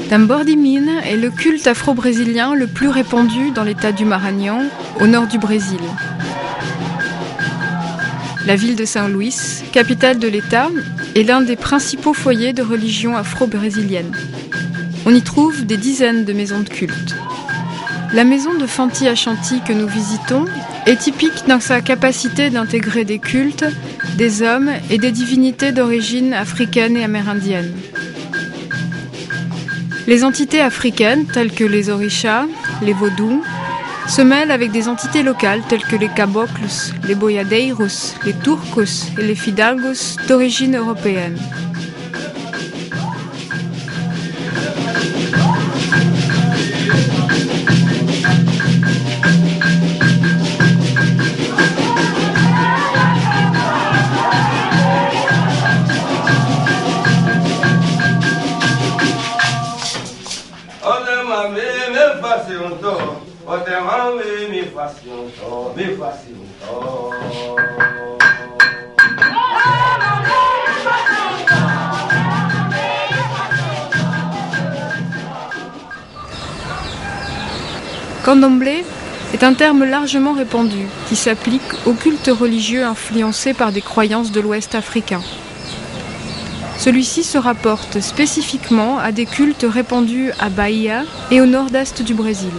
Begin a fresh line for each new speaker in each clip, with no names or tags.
Tambor de Minas est le culte afro-brésilien le plus répandu dans l'état du Maranhão, au nord du Brésil. La ville de São Luís, capitale de l'État, est l'un des principaux foyers de religion afro-brésilienne. On y trouve des dizaines de maisons de culte. La maison de Fanti Ashanti que nous visitons est typique dans sa capacité d'intégrer des cultes, des hommes et des divinités d'origine africaine et amérindienne. Les entités africaines, telles que les orishas, les vaudous, se mêlent avec des entités locales telles que les caboclos, les boiadeiros, les turcos et les fidalgos d'origine européenne. Candomblé est un terme largement répandu qui s'applique aux cultes religieux influencés par des croyances de l'Ouest africain. Celui-ci se rapporte spécifiquement à des cultes répandus à Bahia et au nord-est du Brésil.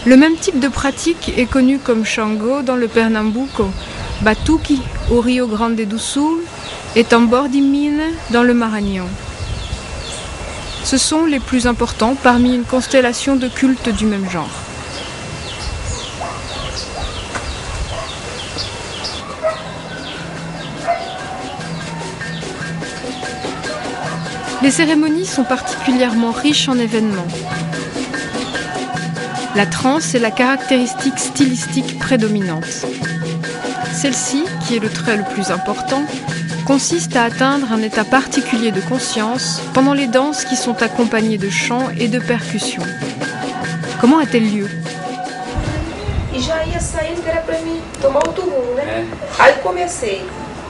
Le même type de pratique est connu comme Xangô dans le Pernambuco, Batuque au Rio Grande do Sul et Tambor de Minas dans le Maranhão. Ce sont les plus importants parmi une constellation de cultes du même genre. Les cérémonies sont particulièrement riches en événements. La trance est la caractéristique stylistique prédominante. Celle-ci, qui est le trait le plus important, consiste à atteindre un état particulier de conscience pendant les danses qui sont accompagnées de chants et de percussions. Comment a-t-elle lieu?
E já ia saindo que era para mim tomar outro rumo, né? Aí comecei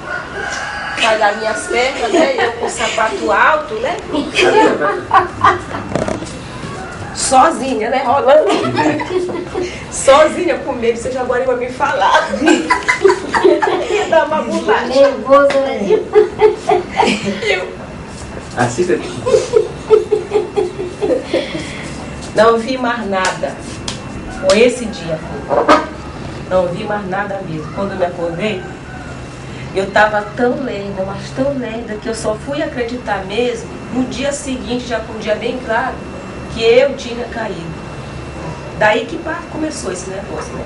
a falhar minhas pernas, né? Eu com o sapato alto, né? Sozinha, né? Rolando. Sozinha com medo, você já agora vai me falar. Ia dar uma bolagem.
Nervosa, né?
Assim que...
Não vi mais nada. Foi esse dia. Não vi mais nada mesmo. Quando eu me acordei, eu estava tão lenta, mas tão lenta, que eu só fui acreditar mesmo no dia seguinte, já com um dia bem claro, que eu tinha caído. Daí que começou esse negócio, né?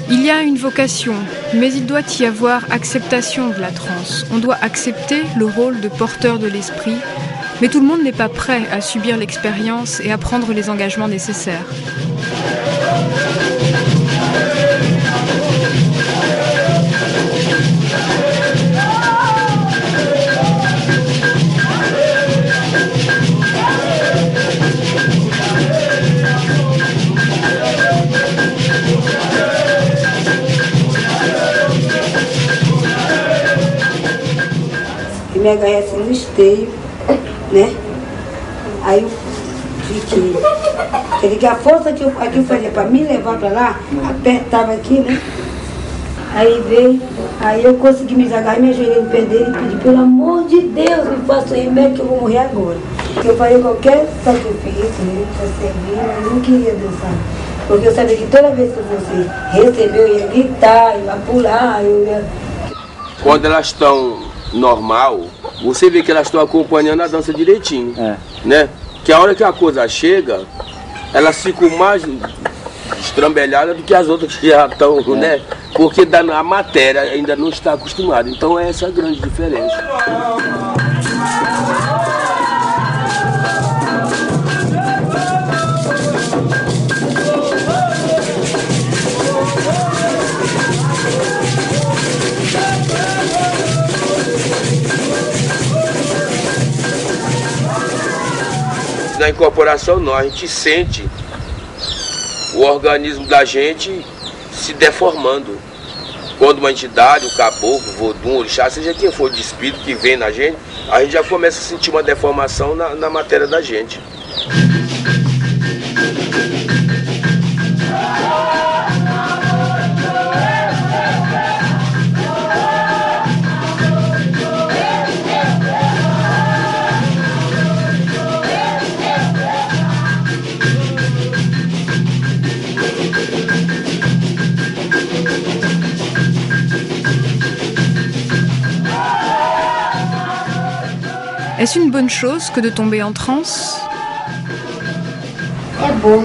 Il y a une vocation, mais il doit y avoir acceptation de la transe. On doit accepter le rôle de porteur de l'esprit, mais tout le monde n'est pas prêt à subir l'expérience et à prendre les engagements nécessaires.
Me agarrei assim no esteio, né? Aí eu fiquei. Quer dizer que a força que eu fazia para me levar para lá, apertava aqui, né? Aí veio, aí eu consegui me agarrar e me ajoelhei no pé dele e pedi, pelo amor de Deus, me faça um remédio que eu vou morrer agora. Eu faria qualquer sacrifício, né, para servir, mas eu não queria dançar. Porque eu sabia que toda vez que você recebeu, eu ia gritar, eu ia pular, eu ia...
Quando elas estão normal, você vê que elas estão acompanhando a dança direitinho, né? Que a hora que a coisa chega, elas ficam mais destrambelhada do que as outras que já estão, né? Porque a matéria ainda não está acostumada. Então é essa a grande diferença. Na incorporação não, a gente sente o organismo da gente se deformando. Quando uma entidade, um caboclo, vodum, um orixá, seja quem for de espírito que vem na gente, a gente já começa a sentir uma deformação na matéria da gente.
Est-ce une bonne chose que de tomber en transe?
É bom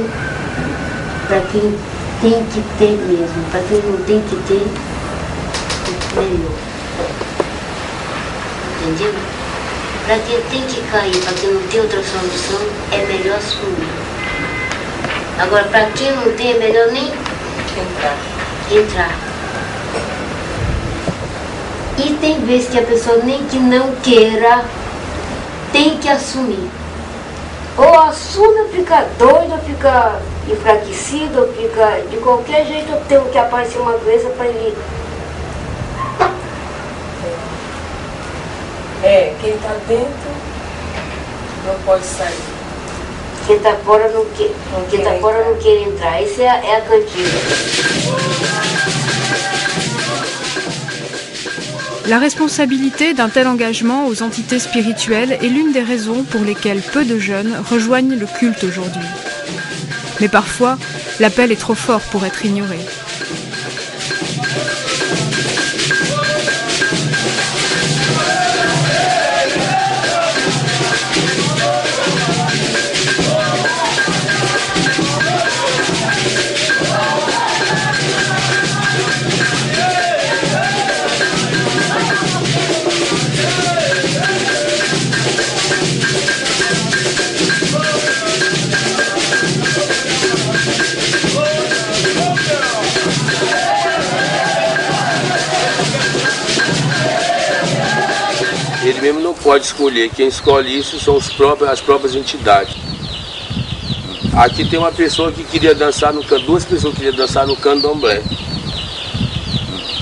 para quem tem que ter mesmo, para quem não tem que ter, melhor. Entendeu? Para quem tem que cair, para quem não tem outra solução, é melhor sumir. Agora, para quem não tem, é melhor nem entrar. E tem vezes que a pessoa nem que não queira, tem que assumir. Ou assume ou fica doido, ou fica enfraquecido, ou fica de qualquer jeito, ou tem que aparecer uma doença para ele.
Quem está dentro não pode sair.
Quem está fora não quer entrar. Essa é a cantiga.
La responsabilité d'un tel engagement aux entités spirituelles est l'une des raisons pour lesquelles peu de jeunes rejoignent le culte aujourd'hui. Mais parfois, l'appel est trop fort pour être ignoré.
Ele mesmo não pode escolher, quem escolhe isso são as próprias entidades. Aqui tem uma pessoa que queria dançar duas pessoas que queriam dançar no candomblé.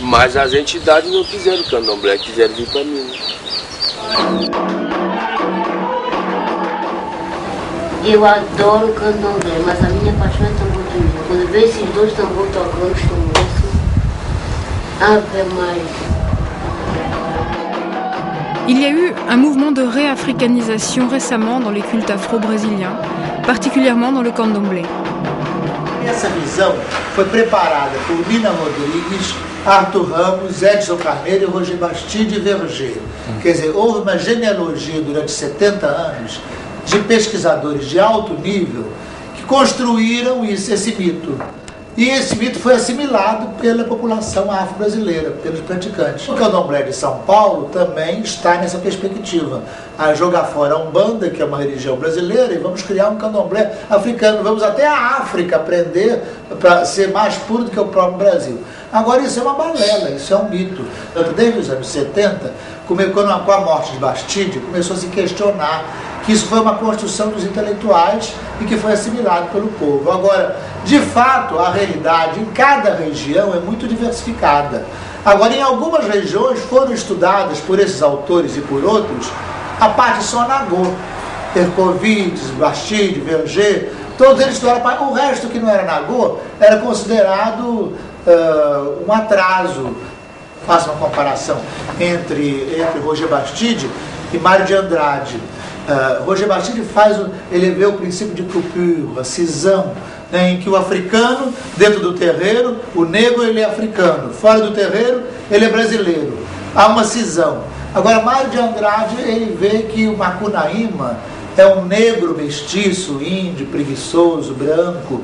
Mas as entidades não quiseram candomblé, quiseram vitamina.
Eu adoro candomblé, mas a minha paixão é tambor de música. Quando eu vejo esses dois tambores tocando, estou moço. Ave Maria.
Il y a eu un mouvement de réafricanisation récemment dans les cultes afro-brésiliens, particulièrement dans le candomblé.
Essa visão foi preparada por Nina Rodrigues, Arthur Ramos, Edson Carneiro e Roger Bastide Verger. Quer dizer, houve uma genealogia durante 70 anos de pesquisadores de alto nível que construíram esse mito. E esse mito foi assimilado pela população afro-brasileira, pelos praticantes. O candomblé de São Paulo também está nessa perspectiva. A jogar fora a Umbanda, que é uma religião brasileira, e vamos criar um candomblé africano. Vamos até a África aprender para ser mais puro do que o próprio Brasil. Agora, isso é uma balela, isso é um mito. Desde os anos 70, com a morte de Bastide, começou a se questionar que isso foi uma construção dos intelectuais e que foi assimilado pelo povo. Agora, de fato, a realidade em cada região é muito diversificada. Agora, em algumas regiões foram estudadas por esses autores e por outros a parte só Nagô, Tercovides, Bastide, Verger, todos eles estudaram. O resto que não era Nagô era considerado um atraso. Faço uma comparação entre Roger Bastide e Mário de Andrade. Roger Bastide ele vê o princípio de coupure, a cisão, né, em que o africano, dentro do terreiro, o negro ele é africano, fora do terreiro ele é brasileiro. Há uma cisão. Agora, Mário de Andrade, ele vê que o Macunaíma é um negro mestiço, índio, preguiçoso, branco,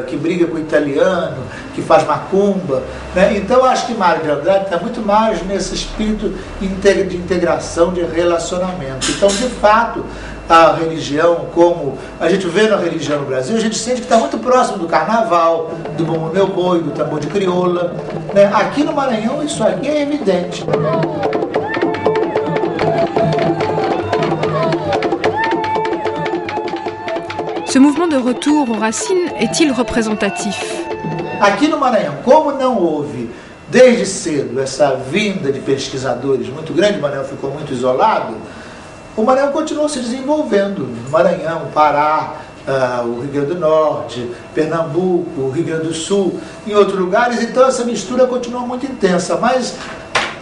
que briga com o italiano, que faz macumba, né? Então acho que Mário de Andrade está muito mais nesse espírito de integração, de relacionamento. Então, de fato, a religião, como a gente vê na religião no Brasil, a gente sente que está muito próximo do carnaval, do Bumba Meu Boi, do tambor de crioula, né? Aqui no Maranhão isso aqui é evidente.
Ce mouvement de retour aux racines est-il représentatif?
Aqui no Maranhão, como não houve desde cedo essa vinda de pesquisadores muito grande, o Maranhão ficou muito isolado, o Maranhão continuou se desenvolvendo. No Maranhão, Pará, o Rio Grande do Norte, Pernambuco, o Rio Grande do Sul, em outros lugares, então essa mistura continuou muito intensa. Mas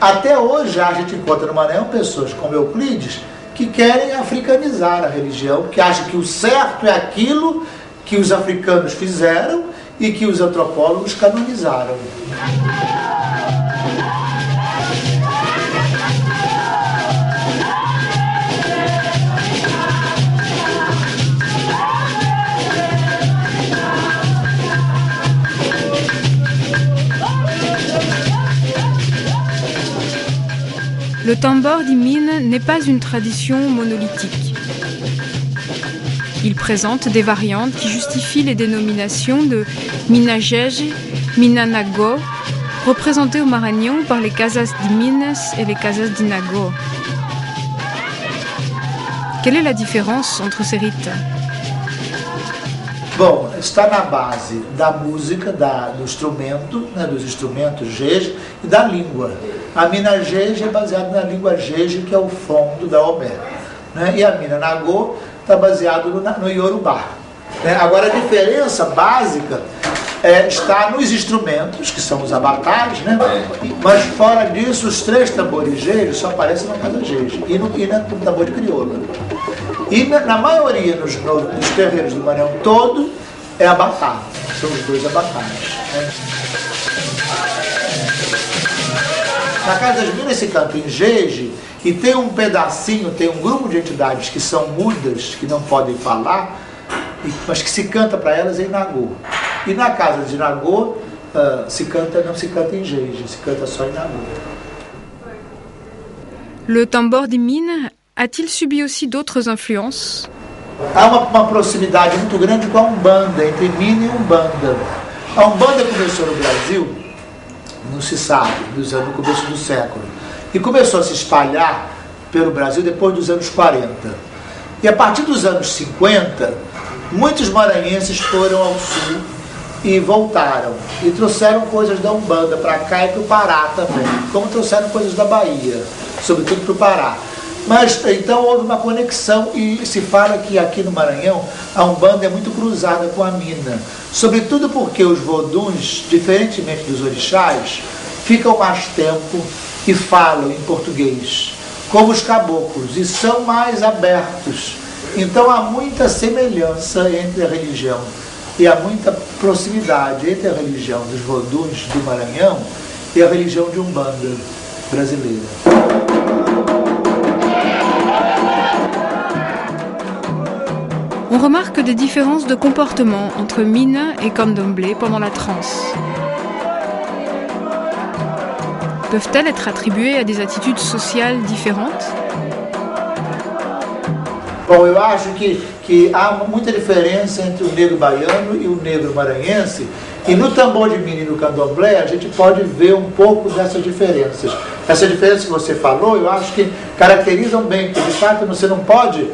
até hoje a gente encontra no Maranhão pessoas como Euclides que querem africanizar a religião, que acham que o certo é aquilo que os africanos fizeram e que os antropólogos canonizaram.
Le tambor de Mine n'est pas une tradition monolithique. Il présente des variantes qui justifient les dénominations de Minagege, Minanago, représentées au Maranhão par les Casas de Minas et les Casas de Nago. Quelle est la différence entre ces rites?
Bom, está na base da música, do instrumento, né, dos instrumentos jeje e da língua. A mina jeje é baseada na língua jeje, que é o fondo da Homero, né? E a mina nagô está baseado no Yorubá, né? Agora a diferença básica está nos instrumentos, que são os abacás, né? Mas fora disso, os três tambores jeje só aparecem na casa jeje e no tambor de crioula. E na maioria dos terreiros do Maranhão todo é abacá, são os dois abacás, né? Na Casa das Minas se canta em jeje e tem um pedacinho, tem um grupo de entidades que são mudas, que não podem falar, mas que se canta para elas em nagô. E na casa de nagô não se canta em jeje, se canta só em nagô.
Le tambor de Mine a-t-il subi aussi d'autres influences?
Há uma proximidade muito grande com a Umbanda, entre Mine e Umbanda. A Umbanda começou no Brasil, não se sabe, no começo do século, e começou a se espalhar pelo Brasil depois dos anos 40. E a partir dos anos 50, muitos maranhenses foram ao sul e voltaram, e trouxeram coisas da Umbanda para cá e para o Pará também, como trouxeram coisas da Bahia, sobretudo para o Pará. Mas então houve uma conexão e se fala que aqui no Maranhão a Umbanda é muito cruzada com a mina, sobretudo porque os voduns, diferentemente dos orixás, ficam mais tempo e falam em português, como os caboclos, e são mais abertos. Então há muita semelhança entre a religião e há muita proximidade entre a religião dos voduns do Maranhão e a religião de Umbanda brasileira.
On remarque des différences de comportement entre Mine et Candomblé pendant la transe. Peuvent-elles être attribuées à des attitudes sociales différentes?
Bom, eu acho que há muita diferença entre o negro baiano e o negro maranhense, e no tambor de Mine e no candomblé a gente pode ver um pouco dessas diferenças. Essa diferença que você falou, eu acho que caracterizam bem, porque de fato você não pode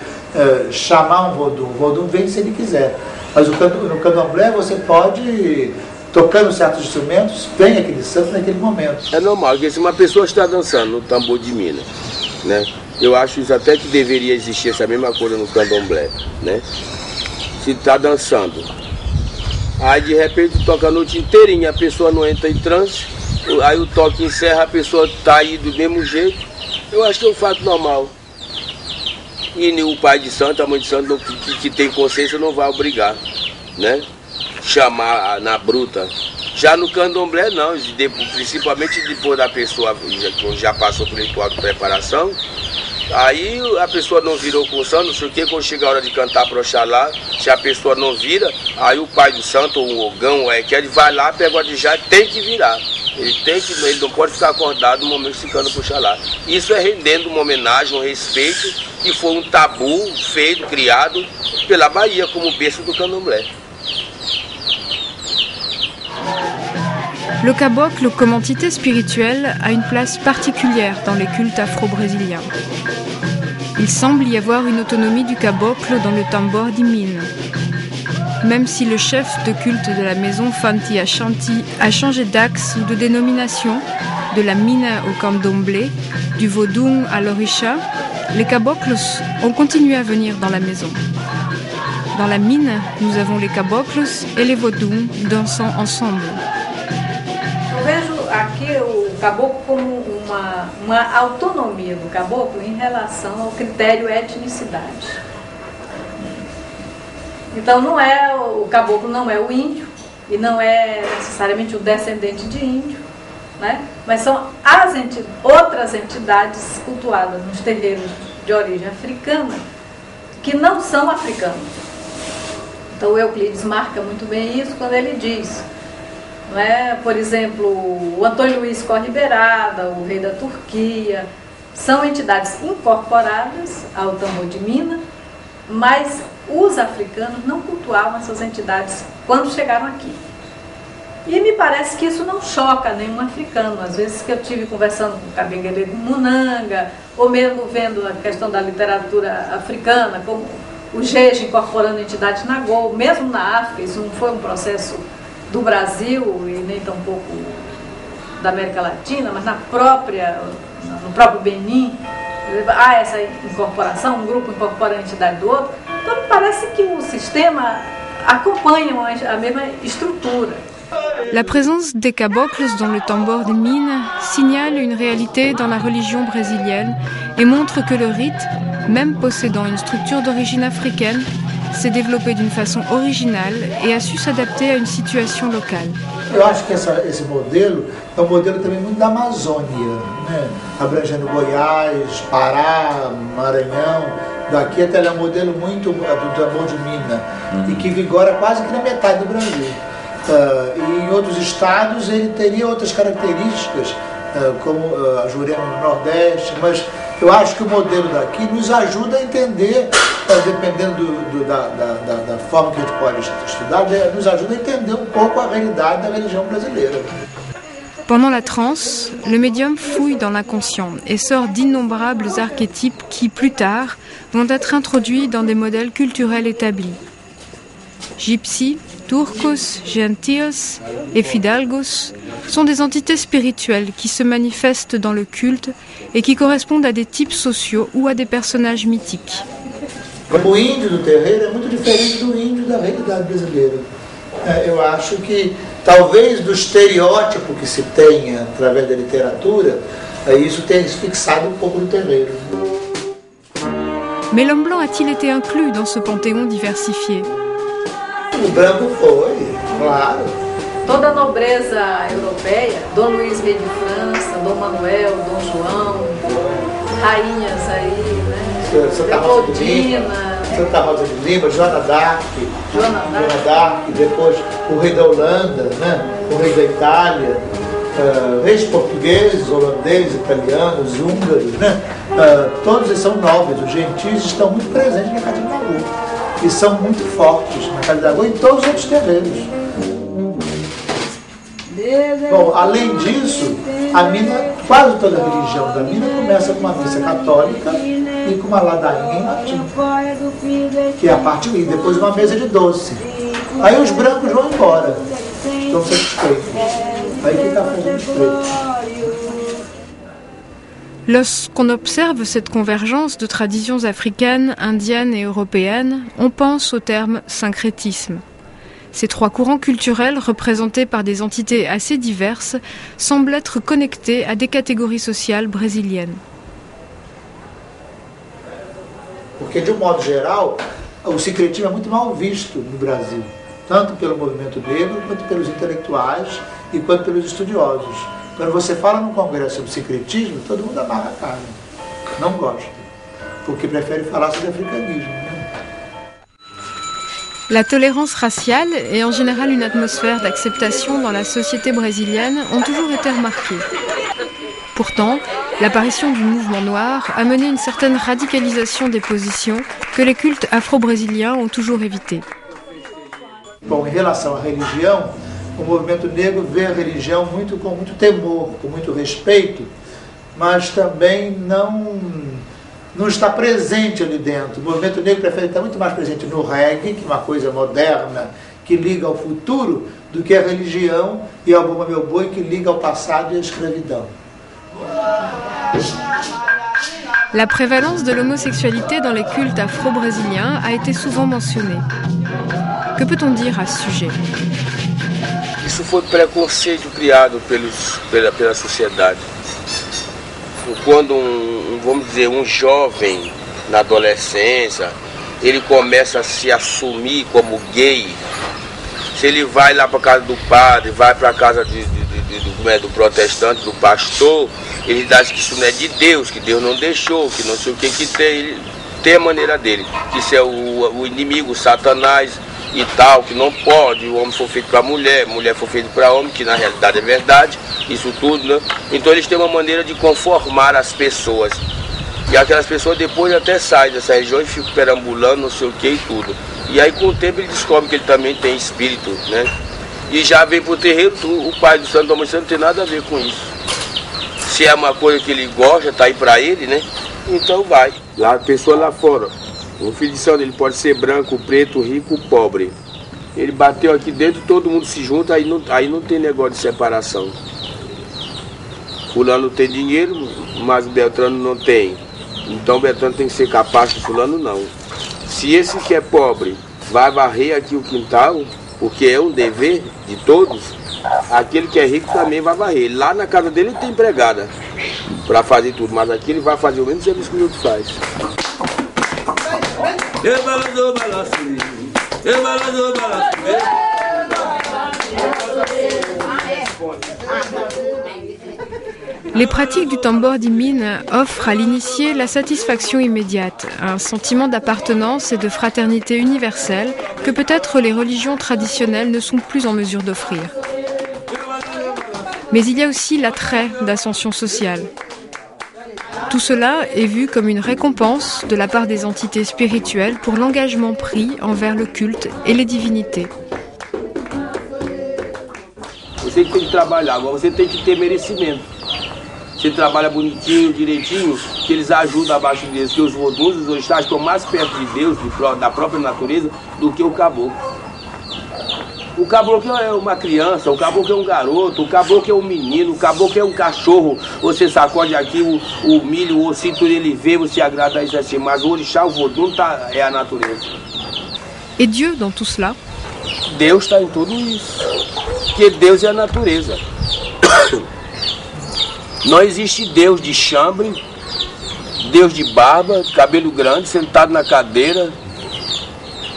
chamar um vodum. O vodum vem se ele quiser, mas no candomblé você pode, tocando certos instrumentos, vem aquele santo naquele momento.
É normal, porque se uma pessoa está dançando no tambor de Minas, né? Eu acho isso até que deveria existir essa mesma coisa no candomblé, né? Se está dançando, aí de repente toca a noite inteirinha, a pessoa não entra em transe, aí o toque encerra, a pessoa está aí do mesmo jeito, eu acho que é um fato normal. E o pai de santo, a mãe de santo que tem consciência não vai obrigar, né? Chamar na bruta. Já no candomblé não, principalmente depois da pessoa já passou pelo ritual de preparação, Aí a pessoa não virou com o santo, não sei o que, quando chega a hora de cantar para Oxalá, se a pessoa não vira, aí o pai do santo, ou o ogão, ele vai lá, pega o adijá, tem que virar. Ele não pode ficar acordado no momento que se canta para Oxalá. Isso é rendendo uma homenagem, um respeito, que foi um tabu feito, criado pela Bahia como berço do candomblé.
Le caboclo comme entité spirituelle a une place particulière dans les cultes afro-brésiliens. Il semble y avoir une autonomie du caboclo dans le tambor de Mine. Même si le chef de culte de la maison Fanti Ashanti a changé d'axe ou de dénomination, de la mine au candomblé, du vaudou à l'orisha, les caboclos ont continué à venir dans la maison. Dans la mine, nous avons les caboclos et les vaudous dansant ensemble.
Eu vejo aqui o caboclo como uma autonomia do caboclo em relação ao critério etnicidade. Então o caboclo não é o índio e não é necessariamente o descendente de índio, né? Mas são outras entidades cultuadas nos terreiros de origem africana que não são africanos. Então o Euclides marca muito bem isso quando ele diz, não é? Por exemplo, o Antônio Luiz Corriberada, o rei da Turquia, são entidades incorporadas ao tambor de Mina, mas os africanos não cultuavam essas entidades quando chegaram aqui. E me parece que isso não choca nenhum africano. Às vezes que eu tive conversando com o Kabengele Munanga, ou mesmo vendo a questão da literatura africana, como o Jeje incorporando entidades Nagô, mesmo na África, isso não foi um processo do Brasil e nem tampouco da América Latina, mas no próprio Benin, há essa incorporação, um grupo incorpora a entidade do outro. Então me parece que o sistema acompanha a mesma estrutura.
La présence des cabocles dans le tambor de Mine signale une réalité dans la religion brésilienne et montre que le rite, même possédant une structure d'origine africaine, s'est développé d'une façon originale et a su s'adapter à une situation locale.
Eu acho que esse modelo é um modelo também muito da Amazônia, né? Abrangendo Goiás, Pará, Maranhão. Daqui até é um modelo muito do tambor de Mina e que vigora quase que na metade do Brasil. E em outros estados ele teria outras características, como a Jurema no Nordeste, mas eu acho que o modelo daqui nos ajuda a entender, dependendo da forma que a gente pode estudar, nos ajuda a entender um pouco a realidade da religião brasileira.
Pendant la transe, le médium fouille dans l'inconscient et sort d'innombrables archétypes qui, plus tard, vont être introduits dans des modèles culturels établis. Gypsies, turcos, gentiles et fidalgos sont des entités spirituelles qui se manifestent dans le culte et qui correspondent à des types sociaux ou à des personnages mythiques.
O índio do terreiro é muito diferente do índio da realidade brasileira. Eu acho que, talvez do estereótipo que se tenha através da literatura, isso tenha se fixado um pouco no terreiro.
Mais l'homme blanc a-t-il été inclus dans ce panthéon diversifié?
O branco foi, claro.
Toda a nobreza europeia, Dom Luís Rei de França, Dom Manuel, Dom João, rainhas aí, né?
Santa Rosa de Lima, Joana d'Arc, depois o rei da Holanda, né? O rei da Itália, reis portugueses, holandeses, italianos, húngaros, né? Todos eles são nobres, os gentis estão muito presentes na Casa de Nagô e são muito fortes na Casa de Nagô e em todos os outros terreiros. Bom, além disso, a Mina, quase toda a religião da Mina começa com uma missa católica e com uma ladainha em latim, que é a parte e depois uma mesa de doce. Aí os brancos vão embora, estão satisfeitos. Aí fica a festa dos pretos.
Lorsqu'on observe cette convergence de traditions africaines, indiennes et européennes, on pense au terme syncrétisme. Ces trois courants culturels, représentés par des entités assez diverses, semblent être connectés à des catégories sociales brésiliennes.
Porque, de um modo geral, o sincretismo é muito mal visto no Brasil, tanto pelo movimento negro, quanto pelos intelectuais e quanto pelos estudiosos. Quando você fala num congresso sobre sincretismo, todo mundo amarra a cara, não gosta. porque prefere falar sobre africanismo. Né?
La tolérance raciale et en général une atmosphère d'acceptation dans la société brésilienne ont toujours été remarquées. Pourtant, l'apparition du mouvement noir a mené une certaine radicalisation des positions que les cultes afro-brésiliens ont toujours évitées.
Bom, em relação à religião, o movimento negro vê a religião com muito temor, com muito respeito, mas também não está presente ali dentro. O movimento negro prefere estar muito mais presente no reggae, que é uma coisa moderna, que liga ao futuro, do que a religião e ao Bumba Meu Boi, que liga ao passado e à escravidão.
La prévalence de l'homosexualité dans les cultes afro-brésiliens a été souvent mentionnée. Que peut-on dire à ce sujet?
Isso foi preconceito criado pela sociedade. Quando vamos dizer, um jovem na adolescência, ele começa a se assumir como gay, se ele vai lá para a casa do padre, vai para a casa do protestante, do pastor, ele diz que isso não é de Deus, que Deus não deixou, que não sei o que tem a maneira dele, que isso é o inimigo, o Satanás e tal, que não pode, o homem foi feito para mulher foi feito para homem, que na realidade é verdade, isso tudo, né? Então eles têm uma maneira de conformar as pessoas. E aquelas pessoas depois até saem dessa região e ficam perambulando, não sei o que e tudo. E aí com o tempo ele descobre que ele também tem espírito, né? E já vem pro terreiro, o pai do santo não tem nada a ver com isso. Se é uma coisa que ele gosta, tá aí pra ele, né? Então vai. Lá a pessoa lá fora, o filho de santo, ele pode ser branco, preto, rico, pobre. Ele bateu aqui dentro, todo mundo se junta, aí não tem negócio de separação. Fulano tem dinheiro, mas o Beltrano não tem. Então o Beltrano tem que ser capaz de fulano não. Se esse que é pobre vai varrer aqui o quintal, porque é um dever de todos, aquele que é rico também vai varrer. Lá na casa dele ele tem empregada para fazer tudo, mas aqui ele vai fazer o mesmo serviço que o outro faz.
Les pratiques du tambor di mine offrent à l'initié la satisfaction immédiate, un sentiment d'appartenance et de fraternité universelle que peut-être les religions traditionnelles ne sont plus en mesure d'offrir. Mais il y a aussi l'attrait d'ascension sociale. Tout cela est vu comme une récompense de la part des entités spirituelles pour l'engagement pris envers le culte et les divinités.
Você tem que trabalhar, agora você tem que ter merecimento. Você trabalha bonitinho, direitinho, que eles ajudam abaixo deles, que os voduns, os orixás estão mais perto de Deus, da própria natureza, do que o caboclo. O caboclo é uma criança, o caboclo é um garoto, o caboclo é um menino, o caboclo é um cachorro. Você sacode aqui o milho, o ossinto, ele vê, você agrada isso assim, mas o orixá, o vodum, é a natureza.
Et Dieu dans tout cela?
Deus está em tudo isso, porque Deus é a natureza. Não existe Deus de chambre, Deus de barba, cabelo grande, sentado na cadeira,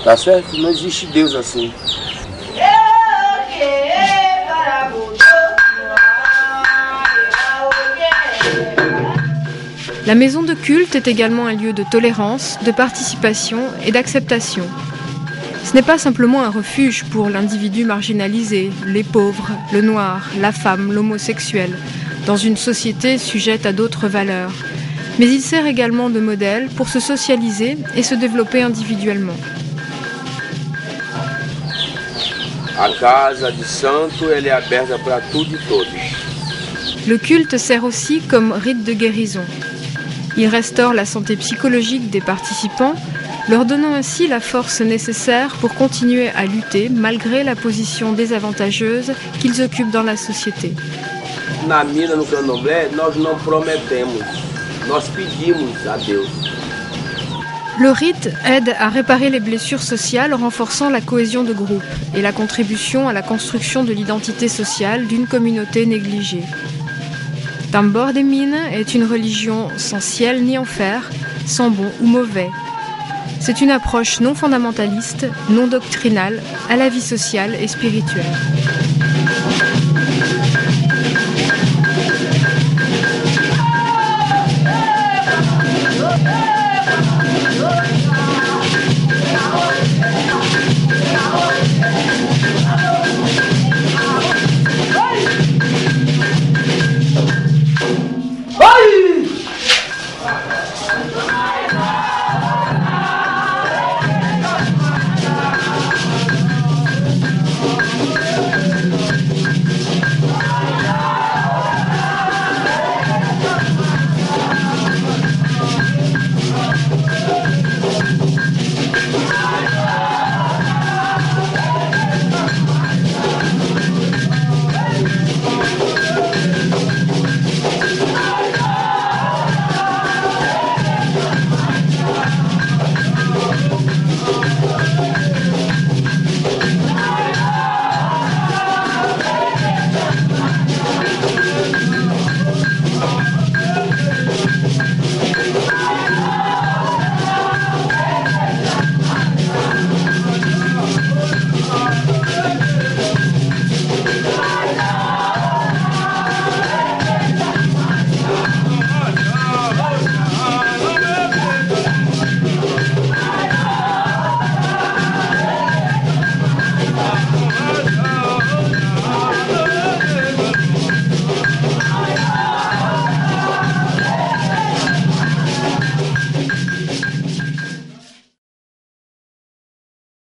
tá certo? Não existe Deus assim.
La maison de culte est également un lieu de tolérance, de participation et d'acceptation. Ce n'est pas simplement un refuge pour l'individu marginalisé, les pauvres, le noir, la femme, l'homosexuel, dans une société sujette à d'autres valeurs. Mais il sert également de modèle pour se socialiser et se développer individuellement.
A casa de santo, elle est aberta para tudo e todos.
Le culte sert aussi comme rite de guérison. Il restaure la santé psychologique des participants, leur donnant ainsi la force nécessaire pour continuer à lutter malgré la position désavantageuse qu'ils occupent dans la société.
Na mina, no candomblé, nós não prometemos, nós pedimos a Deus.
Le rite aide à réparer les blessures sociales en renforçant la cohésion de groupe et la contribution à la construction de l'identité sociale d'une communauté négligée. Tambor de Mine est une religion sans ciel ni enfer, sans bon ou mauvais. C'est une approche non fondamentaliste, non doctrinale à la vie sociale et spirituelle.